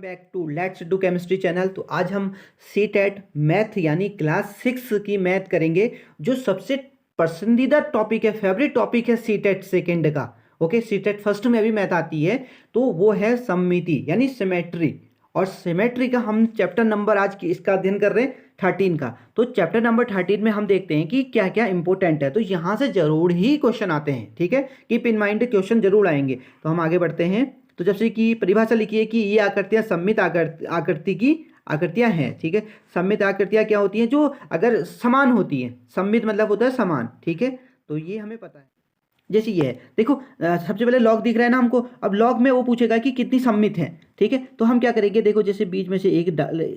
Back to let's do chemistry channel. तो आज हम सी टेट मैथ यानी क्लास 6 की मैथ करेंगे, जो सबसे पसंदीदा टॉपिक है, फेवरेट टॉपिक है सी टेट सेकेंड का। ओके, सी टेट फर्स्ट में अभी मैथ आती है, तो वो है सममिति यानी सिमेट्री। और सिमेट्री का हम चैप्टर नंबर आज की इसका अध्ययन कर रहे हैं 13 का। तो चैप्टर नंबर 13 में हम देखते हैं कि क्या क्या इंपॉर्टेंट है, तो यहाँ से जरूर ही क्वेश्चन आते हैं। ठीक है, कीप इन माइंड, क्वेश्चन जरूर आएंगे। तो हम आगे बढ़ते हैं। तो जैसे कि परिभाषा लिखी है कि ये आकृतियां सममित आकृति की आकृतियां हैं। ठीक है, सममित आकृतियां क्या होती हैं? जो अगर समान होती हैं। सममित मतलब होता है समान। ठीक है, तो ये हमें पता है। जैसे ये है, देखो सबसे पहले लॉग दिख रहा है ना हमको। अब लॉग में वो पूछेगा कि कितनी सममित है। ठीक है, तो हम क्या करेंगे, देखो जैसे बीच में से एक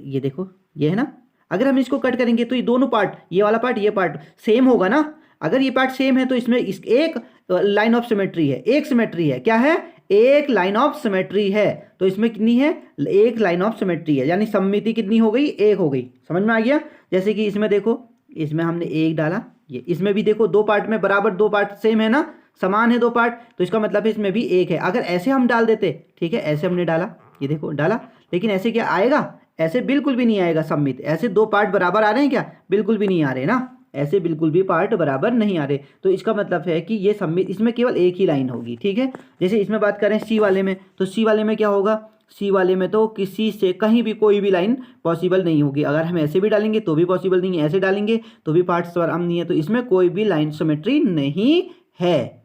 ये देखो, ये है ना। अगर हम इसको कट करेंगे तो ये दोनों पार्ट, ये वाला पार्ट, ये पार्ट सेम होगा ना। अगर ये पार्ट सेम है तो इसमें एक लाइन ऑफ सिमेट्री है, एक सिमेट्री है। क्या है? एक लाइन ऑफ सिमेट्री है। तो इसमें कितनी है? एक लाइन ऑफ सिमेट्री है, यानी सममिति कितनी हो गई? एक हो गई। समझ में आ गया? जैसे कि इसमें देखो, इसमें हमने एक डाला, ये इसमें भी देखो दो पार्ट में बराबर, दो पार्ट सेम है ना, समान है दो पार्ट, तो इसका मतलब है इसमें भी एक है। अगर ऐसे हम डाल देते, ठीक है, ऐसे हमने डाला, ये देखो डाला, लेकिन ऐसे क्या आएगा? ऐसे बिल्कुल भी नहीं आएगा सममित। ऐसे दो पार्ट बराबर आ रहे हैं क्या? बिल्कुल भी नहीं आ रहे ना, ऐसे बिल्कुल भी पार्ट बराबर नहीं आ रहे। तो इसका मतलब है कि ये सममित, इसमें केवल एक ही लाइन होगी। ठीक है, जैसे इसमें बात करें सी वाले में, तो सी वाले में क्या होगा? सी वाले में तो किसी से कहीं भी कोई भी लाइन पॉसिबल नहीं होगी। अगर हम ऐसे भी डालेंगे तो भी पॉसिबल नहीं है, ऐसे डालेंगे तो भी पार्ट समान नहीं है। तो इसमें कोई भी लाइन सिमेट्री नहीं है।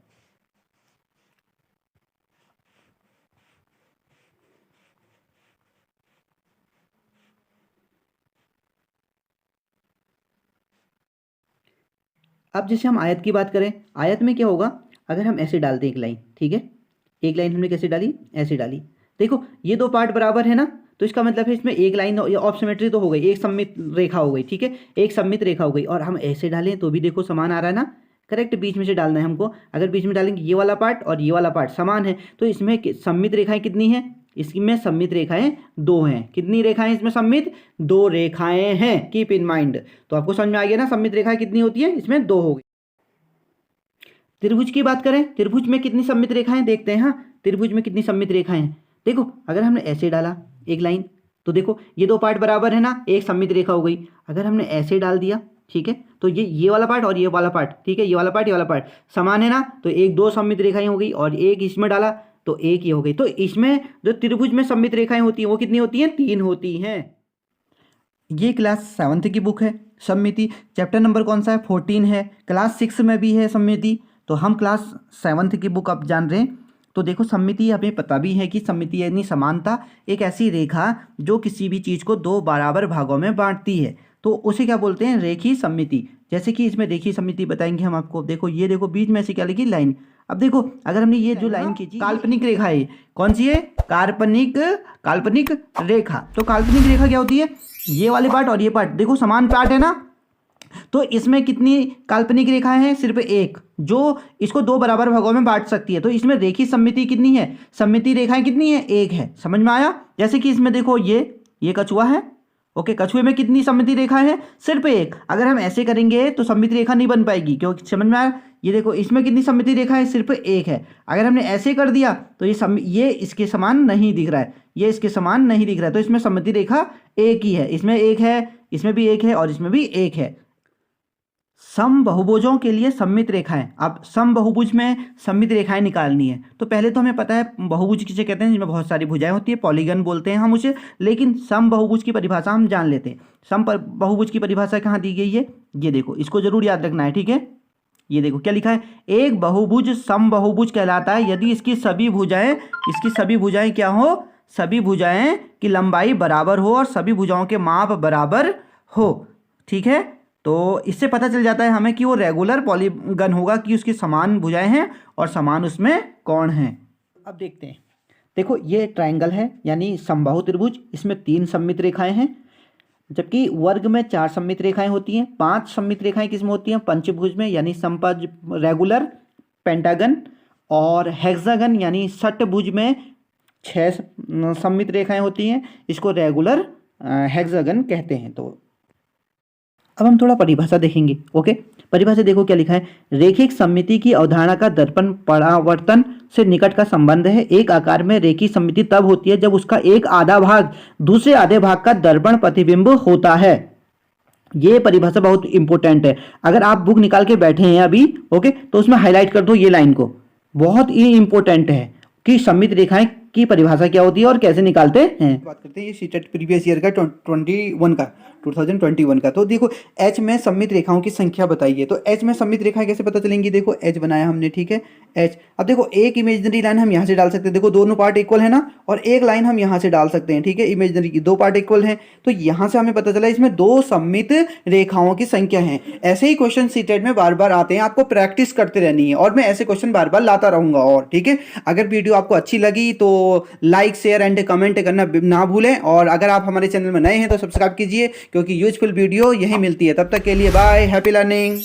अब जैसे हम आयत की बात करें, आयत में क्या होगा? अगर हम ऐसे डालते हैं एक लाइन, ठीक है, एक लाइन हमने कैसे डाली? ऐसे डाली। देखो ये दो पार्ट बराबर है ना, तो इसका मतलब है इसमें एक लाइन ऑफ सिमेट्री तो हो गई, एक सममित रेखा हो गई। ठीक है, एक सममित रेखा हो गई। और हम ऐसे डालें तो भी देखो समान आ रहा है ना। करेक्ट, बीच में से डालना है हमको। अगर बीच में डालेंगे, ये वाला पार्ट और ये वाला पार्ट समान है, तो इसमें सममित रेखाएं कितनी हैं? इसमें सममित रेखाएं दो हैं। कितनी रेखाएं इसमें सममित? दो रेखाएं हैं। Keep in mind. तो आपको समझ में आ गया ना, सममित रेखाएं कितनी होती है? इसमें दो हो गई। त्रिभुज की बात करें, त्रिभुज में कितनी सममित रेखाएं देखते हैं। हाँ, त्रिभुज में कितनी सममित रेखाएं हैं? देखो अगर हमने ऐसे डाला एक लाइन, तो देखो ये दो पार्ट बराबर है ना, एक सममित रेखा हो गई। अगर हमने ऐसे डाल दिया, ठीक है, तो ये वाला पार्ट और ये वाला पार्ट, ठीक है, ये वाला पार्ट ये वाला पार्ट समान है ना, तो एक दो सममित रेखाएं हो गई। और एक इसमें डाला तो एक ये हो गई। तो इसमें जो त्रिभुज में सममित रेखाएं होती हैं वो कितनी होती हैं? तीन होती हैं। ये क्लास 7th की बुक है सममिति। चैप्टर नंबर कौन सा है? 14 है। क्लास 6 में भी है सममिति। तो हम क्लास 7th की बुक अब जान रहे हैं। तो देखो सममिति हमें पता भी है कि सममिति यानी समानता, एक ऐसी रेखा जो किसी भी चीज़ को दो बराबर भागों में बांटती है, तो उसे क्या बोलते हैं? रेखीय सममिति। जैसे कि इसमें रेखीय सममिति बताएंगे हम आपको। देखो ये देखो बीच में से क्या लिखी? लाइन। अब देखो अगर हमने ये जो लाइन खींची, काल्पनिक रेखा है, कौन सी है? काल्पनिक रेखा। तो काल्पनिक रेखा क्या होती है? ये वाले पार्ट और ये पार्ट देखो समान पार्ट है ना, तो इसमें कितनी काल्पनिक रेखाएं हैं? सिर्फ एक, जो इसको दो बराबर भागों में बांट सकती है। तो इसमें रेखीय सममिति कितनी है? सममिति रेखाएं कितनी है? एक है। समझ में आया? जैसे कि इसमें देखो ये कछुआ है। ओके, कछुए में कितनी सममिति रेखाएं हैं? सिर्फ एक। अगर हम ऐसे करेंगे तो सममिति रेखा नहीं बन पाएगी, क्योंकि समझ में आया? ये देखो इसमें कितनी सममिति रेखा है? सिर्फ एक है। अगर हमने ऐसे कर दिया तो ये इसके समान नहीं दिख रहा है, ये इसके समान नहीं दिख रहा है, तो इसमें सममिति रेखा एक ही है। इसमें एक है, इसमें भी एक है और इसमें भी एक है। समबहुभुजों के लिए सममित रेखाएं। अब समबहुभुज में सममित रेखाएं निकालनी है, तो पहले तो हमें पता है बहुभुज किसे कहते हैं, जिसमें बहुत सारी भुजाएं होती है, पॉलीगन बोलते हैं हम उसे। लेकिन समबहुभुज की परिभाषा हम जान लेते हैं। समबहुभुज की परिभाषा कहाँ दी गई है? ये देखो, इसको जरूर याद रखना है। ठीक है, ये देखो क्या लिखा है? एक बहुभुज समबहुभुज कहलाता है यदि इसकी सभी भुजाएं क्या हो? सभी भुजाएं की लंबाई बराबर हो और सभी भुजाओं के माप बराबर हो। ठीक है, तो इससे पता चल जाता है हमें कि वो रेगुलर पॉलीगन होगा, कि उसकी समान भुजाएं हैं और समान उसमें कोण हैं। अब देखते हैं, देखो ये ट्रायंगल है यानी समबाहु त्रिभुज, इसमें तीन सममित रेखाएं हैं, जबकि वर्ग में चार सममित रेखाएं होती हैं। पांच सममित रेखाएं किसमें होती हैं? पंचभुज में यानी समपज रेगुलर पेंटागन, और हेक्सागन यानी षटभुज में छह सममित रेखाएं होती हैं, इसको रेगुलर हेक्सागन कहते हैं। तो अब हम थोड़ा परिभाषा देखेंगे। ओके, परिभाषा देखो क्या लिखा है, रेखिक सममिति की अवधारणा का दर्पण परावर्तन से निकट का संबंध है। एक आकार में रेखिक सममिति तब होती है जब उसका एक आधा भाग दूसरे आधे भाग का दर्पण प्रतिबिंब होता है। ये परिभाषा बहुत इंपॉर्टेंट है, अगर आप बुक निकाल के बैठे हैं अभी ओके तो उसमें हाईलाइट कर दो ये लाइन को, बहुत ही इंपॉर्टेंट है कि सममित रेखाएं की परिभाषा क्या होती है और कैसे निकालते हैं। बात करते हैं ये सीटेट प्रीवियस ईयर का 2021 का। तो देखो एच में सममित रेखाओं की संख्या बताइए, तो एच में सममित रेखाएं कैसे पता चलेंगी, देखो एच बनाया हमने, ठीक है एच। अब देखो एक इमेजिनरी लाइन हम यहाँ से डाल सकते हैं, देखो दोनों पार्ट इक्वल है ना, और एक लाइन हम यहाँ से डाल सकते हैं, ठीक है इमेजिनरी की, दो पार्ट इक्वल हैं, तो यहाँ से हमें पता चला इसमें दो सममित रेखाओं की संख्या है। ऐसे ही क्वेश्चन सीटेट में बार बार आते हैं, आपको प्रैक्टिस करते रहनी है और मैं ऐसे क्वेश्चन बार बार लाता रहूंगा। और ठीक है, अगर वीडियो आपको अच्छी लगी तो लाइक शेयर एंड कमेंट करना ना भूलें, और अगर आप हमारे चैनल में नए हैं तो सब्सक्राइब कीजिए, क्योंकि यूजफुल वीडियो यही मिलती है। तब तक के लिए बाय, हैप्पी लर्निंग।